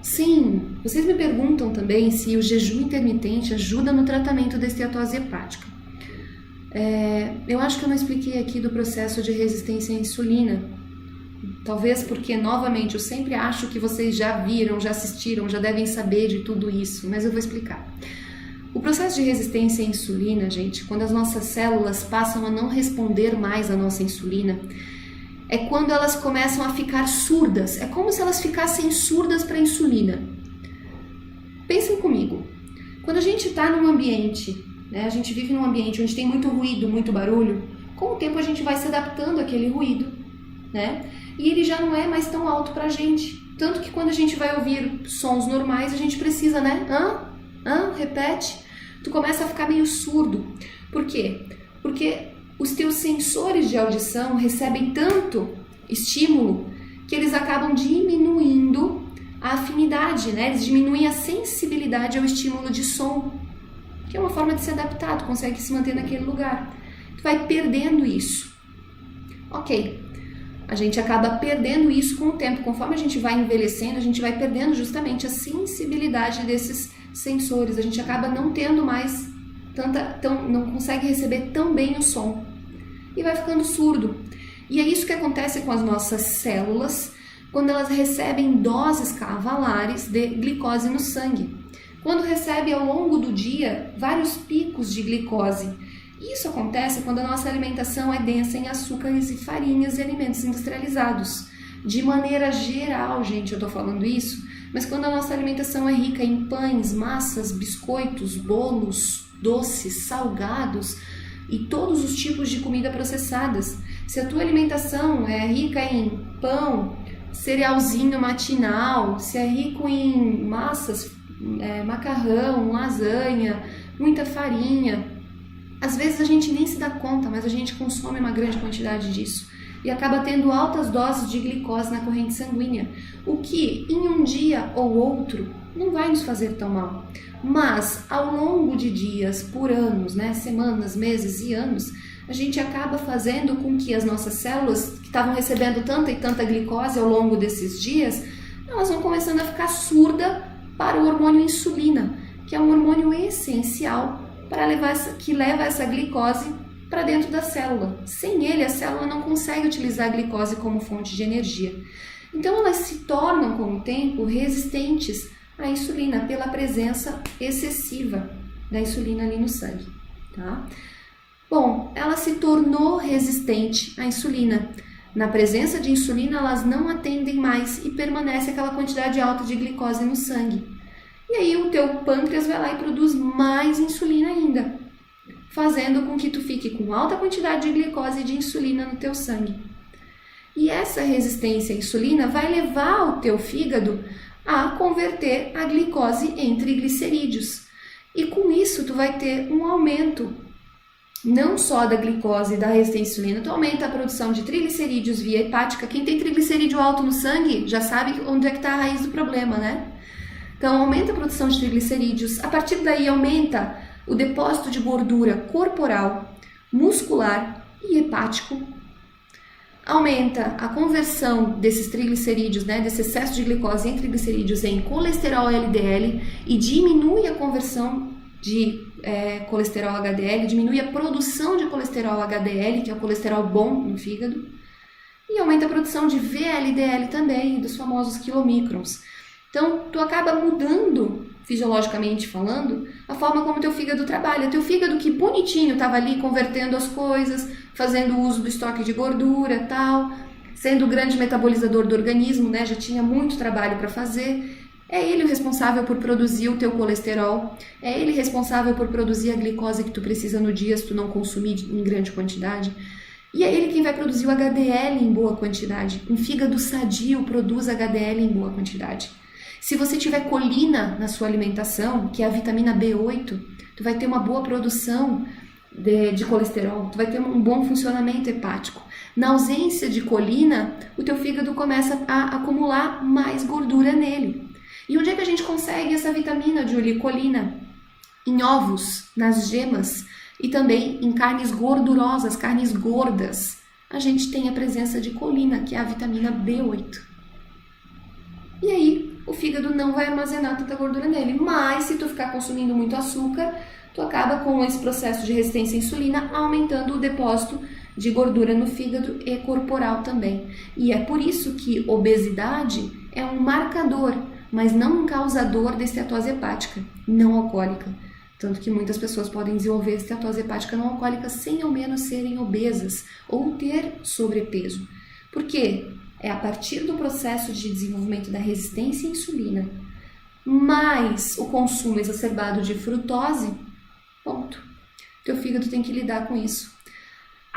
Sim, vocês me perguntam também se o jejum intermitente ajuda no tratamento da esteatose hepática. Eu acho que eu não expliquei aqui do processo de resistência à insulina. Talvez porque, novamente, eu sempre acho que vocês já viram, já assistiram, já devem saber de tudo isso, mas eu vou explicar. O processo de resistência à insulina, gente, quando as nossas células passam a não responder mais à nossa insulina, é quando elas começam a ficar surdas. É como se elas ficassem surdas para a insulina. Pensem comigo. Quando a gente está num ambiente, né, a gente vive num ambiente onde tem muito ruído, muito barulho, com o tempo a gente vai se adaptando àquele ruído, né? E ele já não é mais tão alto para a gente. Tanto que quando a gente vai ouvir sons normais, a gente precisa, né? Repete. Tu começa a ficar meio surdo. Por quê? Porque os teus sensores de audição recebem tanto estímulo que eles acabam diminuindo a afinidade, né? Eles diminuem a sensibilidade ao estímulo de som, que é uma forma de se adaptar, tu consegue se manter naquele lugar. Tu vai perdendo isso. Ok, a gente acaba perdendo isso com o tempo. Conforme a gente vai envelhecendo, a gente vai perdendo justamente a sensibilidade desses sensores. A gente acaba não tendo mais não consegue receber tão bem o som e vai ficando surdo. E é isso que acontece com as nossas células quando elas recebem doses cavalares de glicose no sangue. Quando recebe ao longo do dia vários picos de glicose. Isso acontece quando a nossa alimentação é densa em açúcares e farinhas e alimentos industrializados. De maneira geral, gente, eu tô falando isso, mas quando a nossa alimentação é rica em pães, massas, biscoitos, bolos, doces, salgados e todos os tipos de comida processadas. Se a tua alimentação é rica em pão, cerealzinho matinal, se é rico em massas, macarrão, lasanha, muita farinha, às vezes a gente nem se dá conta, mas a gente consome uma grande quantidade disso e acaba tendo altas doses de glicose na corrente sanguínea, o que em um dia ou outro não vai nos fazer tão mal. Mas ao longo de dias, por anos, né, semanas, meses e anos, a gente acaba fazendo com que as nossas células, que estavam recebendo tanta e tanta glicose ao longo desses dias, elas vão começando a ficar surdas para o hormônio insulina, que é um hormônio essencial que leva essa glicose para dentro da célula. Sem ele, a célula não consegue utilizar a glicose como fonte de energia. Então elas se tornam, com o tempo, resistentes à insulina pela presença excessiva da insulina ali no sangue, tá? Bom, ela se tornou resistente à insulina. Na presença de insulina, elas não atendem mais e permanece aquela quantidade alta de glicose no sangue. E aí o teu pâncreas vai lá e produz mais insulina ainda, fazendo com que tu fique com alta quantidade de glicose e de insulina no teu sangue. E essa resistência à insulina vai levar o teu fígado a converter a glicose em triglicerídeos. E com isso tu vai ter um aumento não só da glicose e da resistência à insulina, tu aumenta a produção de triglicerídeos via hepática. Quem tem triglicerídeo alto no sangue já sabe onde é que está a raiz do problema, né? Então aumenta a produção de triglicerídeos, a partir daí aumenta o depósito de gordura corporal, muscular e hepático, aumenta a conversão desses triglicerídeos, né, desse excesso de glicose em triglicerídeos em colesterol LDL e diminui a conversão de colesterol HDL, diminui a produção de colesterol HDL, que é o colesterol bom no fígado, e aumenta a produção de VLDL também, dos famosos quilomicrons. Então, tu acaba mudando, fisiologicamente falando, a forma como teu fígado trabalha. Teu fígado que bonitinho estava ali convertendo as coisas, fazendo uso do estoque de gordura, tal, sendo o grande metabolizador do organismo, né? Já tinha muito trabalho para fazer. É ele o responsável por produzir o teu colesterol, é ele responsável por produzir a glicose que tu precisa no dia se tu não consumir em grande quantidade. E é ele quem vai produzir o HDL em boa quantidade. Um fígado sadio produz HDL em boa quantidade. Se você tiver colina na sua alimentação, que é a vitamina B8, tu vai ter uma boa produção de colesterol, tu vai ter um bom funcionamento hepático. Na ausência de colina, o teu fígado começa a acumular mais gordura nele. E onde é que a gente consegue essa vitamina, Julie? Colina? Em ovos, nas gemas e também em carnes gordurosas, carnes gordas. A gente tem a presença de colina, que é a vitamina B8. E aí, o fígado não vai armazenar tanta gordura nele. Mas se tu ficar consumindo muito açúcar, tu acaba com esse processo de resistência à insulina aumentando o depósito de gordura no fígado e corporal também. E é por isso que obesidade é um marcador, mas não um causador de esteatose hepática não alcoólica. Tanto que muitas pessoas podem desenvolver esteatose hepática não alcoólica sem ao menos serem obesas ou ter sobrepeso. Por quê? É a partir do processo de desenvolvimento da resistência à insulina, mais o consumo exacerbado de frutose, ponto. Teu fígado tem que lidar com isso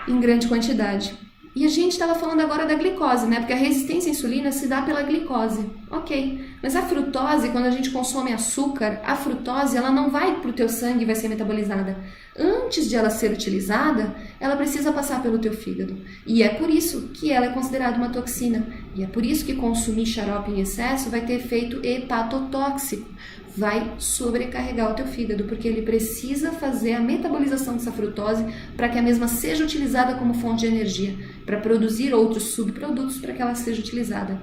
em grande quantidade. E a gente estava falando agora da glicose, né? Porque a resistência à insulina se dá pela glicose. Ok, mas a frutose, quando a gente consome açúcar, a frutose ela não vai para o teu sangue e vai ser metabolizada. Antes de ela ser utilizada, ela precisa passar pelo teu fígado. E é por isso que ela é considerada uma toxina. E é por isso que consumir xarope em excesso vai ter efeito hepatotóxico. Vai sobrecarregar o teu fígado, porque ele precisa fazer a metabolização dessa frutose para que a mesma seja utilizada como fonte de energia, para produzir outros subprodutos para que ela seja utilizada.